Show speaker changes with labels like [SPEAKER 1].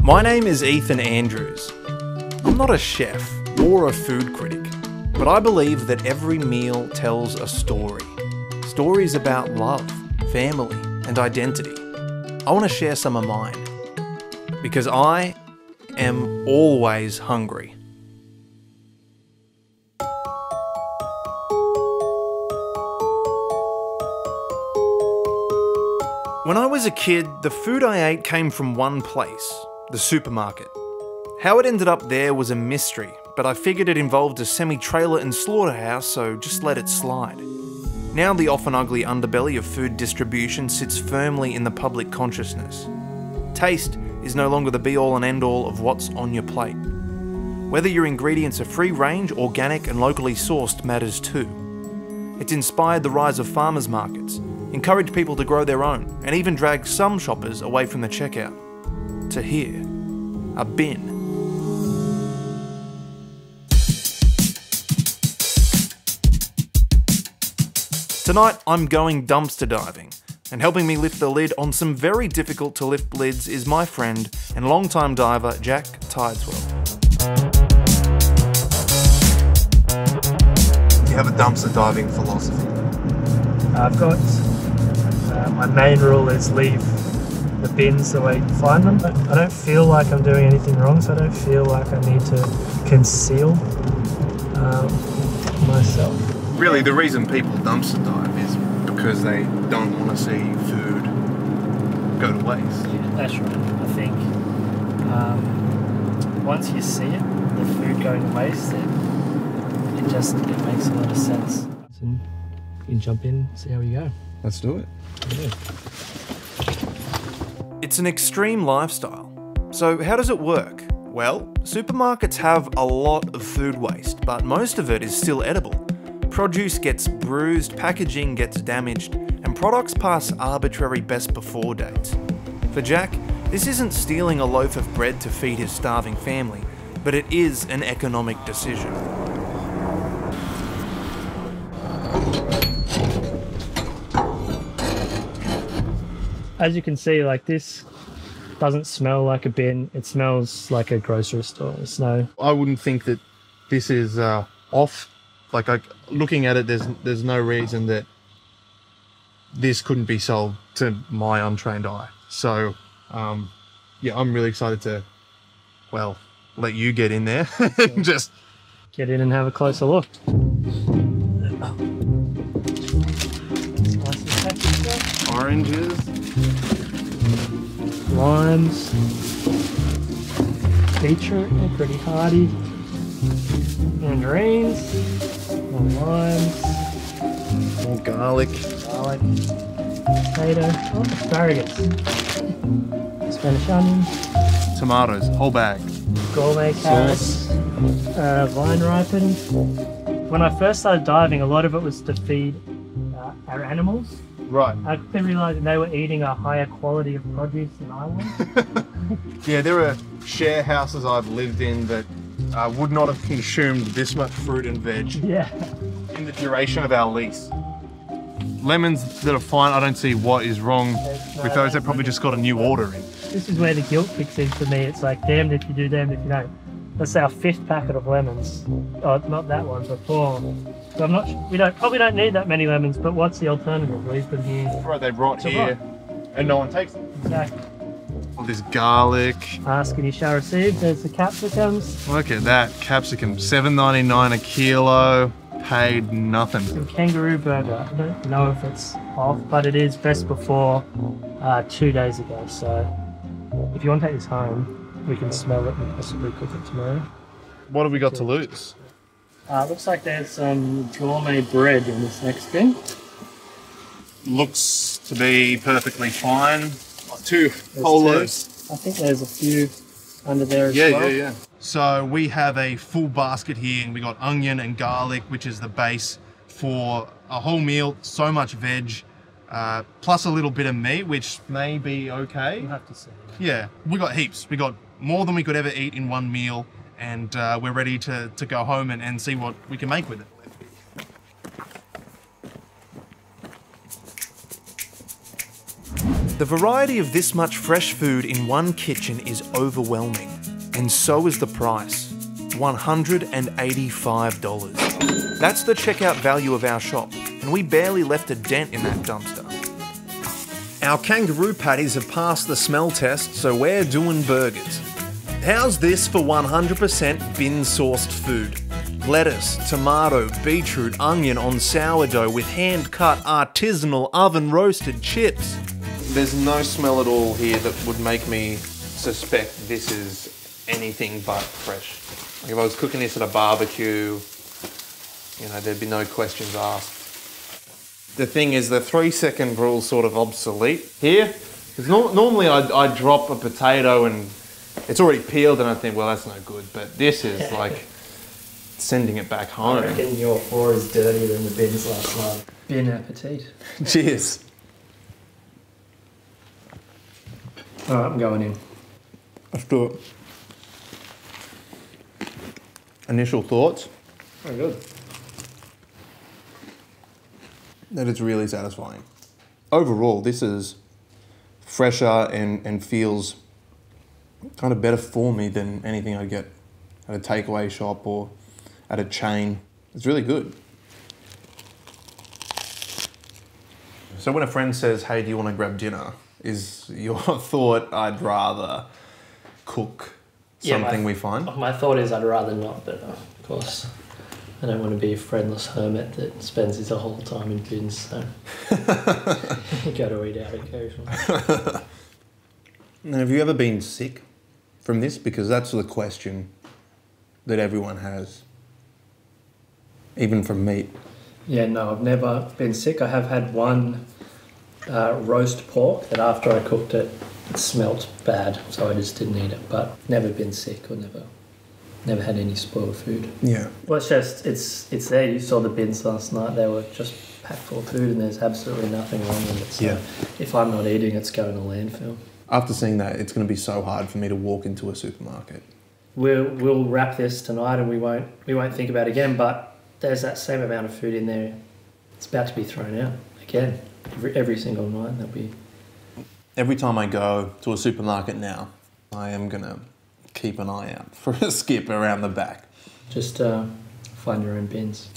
[SPEAKER 1] My name is Ethan Andrews. I'm not a chef or a food critic, but I believe that every meal tells a story. Stories about love, family, and identity. I want to share some of mine, because I am always hungry. When I was a kid, the food I ate came from one place, the supermarket. How it ended up there was a mystery, but I figured it involved a semi-trailer and slaughterhouse, so just let it slide. Now the often ugly underbelly of food distribution sits firmly in the public consciousness. Taste is no longer the be-all and end-all of what's on your plate. Whether your ingredients are free-range, organic and locally sourced matters too. It's inspired the rise of farmers markets, encouraged people to grow their own, and even dragged some shoppers away from the checkout. To here, a bin. Tonight, I'm going dumpster diving, and helping me lift the lid on some very difficult to lift lids is my friend and longtime diver, Jack Tideswell. Do you have a dumpster diving philosophy?
[SPEAKER 2] I've got, my main rule is leave the bins the way you find them. I don't feel like I'm doing anything wrong, so I don't feel like I need to conceal myself.
[SPEAKER 1] Really, the reason people dumpster dive is because they don't want to see food go to waste.
[SPEAKER 2] Yeah, that's right. I think once you see it, the food going to waste, it makes a lot of sense. You can jump in, see how we go.
[SPEAKER 1] Let's do it.
[SPEAKER 2] Yeah.
[SPEAKER 1] It's an extreme lifestyle. So how does it work? Well, supermarkets have a lot of food waste, but most of it is still edible. Produce gets bruised, packaging gets damaged, and products pass arbitrary best before dates. For Jack, this isn't stealing a loaf of bread to feed his starving family, but it is an economic decision.
[SPEAKER 2] As you can see, like, this doesn't smell like a bin, it smells like a grocery store. There's no...
[SPEAKER 1] I wouldn't think that this is off. Like, looking at it, there's no reason that this couldn't be sold to my untrained eye. So, yeah, I'm really excited to, well, let you get in there and just
[SPEAKER 2] get in and have a closer look.
[SPEAKER 1] Oranges,
[SPEAKER 2] limes, beetroot, they're pretty hardy, mandarins, more limes,
[SPEAKER 1] more garlic,
[SPEAKER 2] potato, asparagus, Spanish onion,
[SPEAKER 1] tomatoes, whole bag,
[SPEAKER 2] gourmet carrots, vine ripened. When I first started diving, a lot of it was to feed our animals.
[SPEAKER 1] Right.
[SPEAKER 2] I quickly realised they were eating a higher quality of produce than I was.
[SPEAKER 1] Yeah, there are share houses I've lived in that would not have consumed this much fruit and veg
[SPEAKER 2] Yeah.
[SPEAKER 1] in the duration of our lease. Lemons that are fine, I don't see what is wrong with those. They probably just got a new order in.
[SPEAKER 2] This is where the guilt kicks in for me. It's like, damned if you do, damned if you don't. That's our 5th packet of lemons. Oh, not that one, but 4. So we probably don't need that many lemons, but what's the alternative? Leave them here.
[SPEAKER 1] Right, they rot here and no one takes them.
[SPEAKER 2] Exactly.
[SPEAKER 1] All this garlic.
[SPEAKER 2] Ask and you shall receive. There's the capsicums.
[SPEAKER 1] Look at that, capsicum, $7.99 a kilo. Paid nothing.
[SPEAKER 2] Some kangaroo burger. I don't know if it's off, but it is best before 2 days ago. So if you want to take this home, we can smell it and possibly cook it tomorrow.
[SPEAKER 1] What have we got to lose?
[SPEAKER 2] Looks like there's some gourmet bread in this next bin.
[SPEAKER 1] Looks to be perfectly fine. 2 whole loaves.
[SPEAKER 2] I think there's a few under there as well.
[SPEAKER 1] Yeah. So we have a full basket here, and we got onion and garlic, which is the base for a whole meal. So much veg, plus a little bit of meat, which may be okay.
[SPEAKER 2] We'll have to see.
[SPEAKER 1] Yeah, we got heaps. We got more than we could ever eat in one meal, and we're ready to go home and see what we can make with it. The The variety of this much fresh food in one kitchen is overwhelming, and so is the price. $185. That's the checkout value of our shop, and we barely left a dent in that dumpster. Our kangaroo patties have passed the smell test, so we're doing burgers. How's this for 100% bin-sourced food? Lettuce, tomato, beetroot, onion on sourdough with hand-cut artisanal oven-roasted chips. There's no smell at all here that would make me suspect this is anything but fresh. Like if I was cooking this at a barbecue, you know, there'd be no questions asked. The thing is, the 3-second rule's sort of obsolete here. Because normally I drop a potato and it's already peeled and I think, well, that's no good. But this is like sending it back home.
[SPEAKER 2] I reckon your floor is dirtier than the bins last night. Bin appetit.
[SPEAKER 1] Cheers.
[SPEAKER 2] Alright, I'm going in.
[SPEAKER 1] Let's do it. Initial thoughts?
[SPEAKER 2] Very good.
[SPEAKER 1] That it's really satisfying. Overall, this is fresher and feels kind of better for me than anything I'd get at a takeaway shop or at a chain. It's really good. So when a friend says, hey, do you want to grab dinner? Is your thought, I'd rather cook something we find?
[SPEAKER 2] My thought is I'd rather not, but of course I don't want to be a friendless hermit that spends his whole time in bins, so you got to eat out occasionally.
[SPEAKER 1] And have you ever been sick from this? Because that's the question that everyone has, even from meat.
[SPEAKER 2] Yeah, no, I've never been sick. I have had one roast pork that after I cooked it, it smelt bad, so I just didn't eat it. But never been sick or never had any spoiled food.
[SPEAKER 1] Yeah.
[SPEAKER 2] Well, it's there. You saw the bins last night. They were just packed full of food, and there's absolutely nothing wrong with it. So
[SPEAKER 1] Yeah.
[SPEAKER 2] if I'm not eating, it's going to landfill.
[SPEAKER 1] After seeing that, it's going to be so hard for me to walk into a supermarket.
[SPEAKER 2] We'll wrap this tonight, and we won't think about it again. But there's that same amount of food in there. It's about to be thrown out again. Every single night there'll be.
[SPEAKER 1] Every time I go to a supermarket now, I am going to keep an eye out for a skip around the back.
[SPEAKER 2] Just find your own bins.